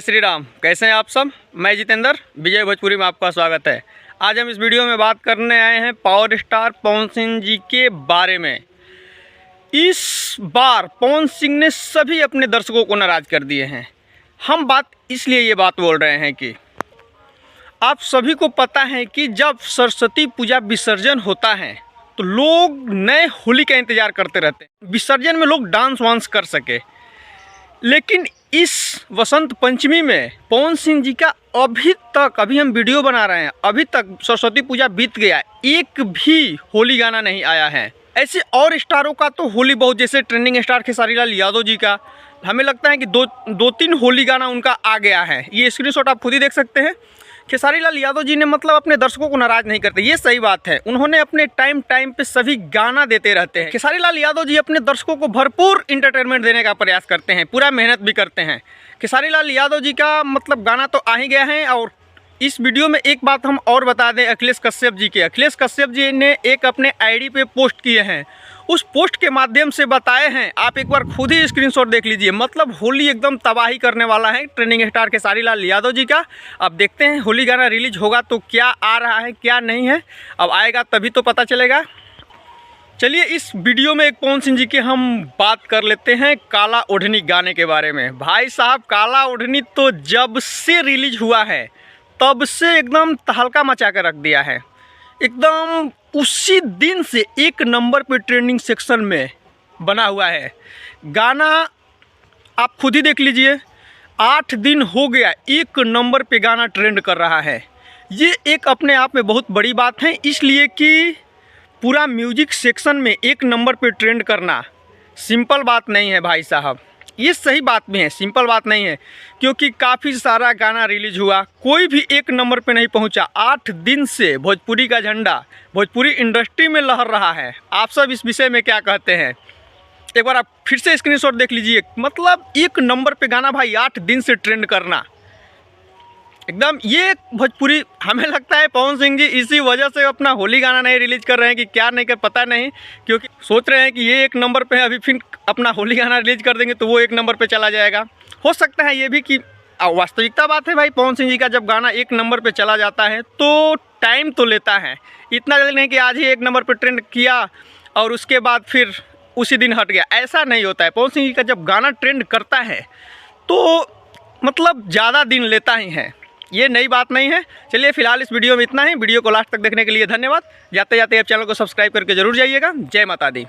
श्री राम। कैसे हैं आप सब? मैं जितेंद्र, विजय भोजपुरी में आपका स्वागत है। आज हम इस वीडियो में बात करने आए हैं पावर स्टार पवन सिंह जी के बारे में। इस बार पवन सिंह ने सभी अपने दर्शकों को नाराज़ कर दिए हैं। हम इसलिए ये बात बोल रहे हैं कि आप सभी को पता है कि जब सरस्वती पूजा विसर्जन होता है तो लोग नए होली का इंतज़ार करते रहते हैं, विसर्जन में लोग डांस वांस कर सके। लेकिन इस वसंत पंचमी में पवन सिंह जी का अभी हम वीडियो बना रहे हैं, अभी तक सरस्वती पूजा बीत गया, एक भी होली गाना नहीं आया है। ऐसे और स्टारों का तो होली बहुत, जैसे ट्रेंडिंग स्टार खेसारी लाल यादव जी का हमें लगता है कि दो तीन होली गाना उनका आ गया है। ये स्क्रीनशॉट आप खुद ही देख सकते हैं। खेसारी लाल यादव जी ने मतलब अपने दर्शकों को नाराज़ नहीं करते, ये सही बात है। उन्होंने अपने टाइम पे सभी गाना देते रहते हैं। खेसारी लाल यादव जी अपने दर्शकों को भरपूर इंटरटेनमेंट देने का प्रयास करते हैं, पूरा मेहनत भी करते हैं। खेसारी लाल यादव जी का मतलब गाना तो आ ही गया है। और इस वीडियो में एक बात हम और बता दें अखिलेश कश्यप जी के। अखिलेश कश्यप जी ने एक अपने आईडी पे पोस्ट किए हैं, उस पोस्ट के माध्यम से बताए हैं, आप एक बार खुद ही स्क्रीनशॉट देख लीजिए। मतलब होली एकदम तबाही करने वाला है ट्रेंडिंग स्टार खेसारी लाल यादव जी का। अब देखते हैं होली गाना रिलीज होगा तो क्या आ रहा है क्या नहीं है, अब आएगा तभी तो पता चलेगा। चलिए इस वीडियो में एक पवन सिंह जी की हम बात कर लेते हैं काला ओढ़नी गाने के बारे में। भाई साहब, काला ओढ़नी तो जब से रिलीज हुआ है तब से एकदम तहलका मचा कर रख दिया है। एकदम उसी दिन से एक नंबर पे ट्रेंडिंग सेक्शन में बना हुआ है गाना। आप खुद ही देख लीजिए, 8 दिन हो गया एक नंबर पे गाना ट्रेंड कर रहा है। ये एक अपने आप में बहुत बड़ी बात है, इसलिए कि पूरा म्यूजिक सेक्शन में एक नंबर पे ट्रेंड करना सिंपल बात नहीं है भाई साहब। ये सही बात भी है, सिंपल बात नहीं है, क्योंकि काफ़ी सारा गाना रिलीज हुआ, कोई भी एक नंबर पे नहीं पहुंचा। 8 दिन से भोजपुरी का झंडा भोजपुरी इंडस्ट्री में लहर रहा है। आप सब इस विषय में क्या कहते हैं? एक बार आप फिर से स्क्रीनशॉट देख लीजिए। मतलब एक नंबर पे गाना भाई 8 दिन से ट्रेंड करना, एकदम ये भोजपुरी, हमें लगता है पवन सिंह जी इसी वजह से अपना होली गाना नहीं रिलीज कर रहे हैं कि क्या नहीं कर पता नहीं, क्योंकि सोच रहे हैं कि ये एक नंबर पे है, अभी फिर अपना होली गाना रिलीज कर देंगे तो वो एक नंबर पे चला जाएगा। हो सकता है ये भी कि वास्तविकता बात है भाई, पवन सिंह जी का जब गाना एक नंबर पे चला जाता है तो टाइम तो लेता है, इतना जल्दी नहीं कि आज ही एक नंबर पर ट्रेंड किया और उसके बाद फिर उसी दिन हट गया, ऐसा नहीं होता है। पवन सिंह जी का जब गाना ट्रेंड करता है तो मतलब ज़्यादा दिन लेता ही है, ये नई बात नहीं है। चलिए फिलहाल इस वीडियो में इतना ही। वीडियो को लास्ट तक देखने के लिए धन्यवाद। जाते जाते आप चैनल को सब्सक्राइब करके जरूर जाइएगा। जय माता दी।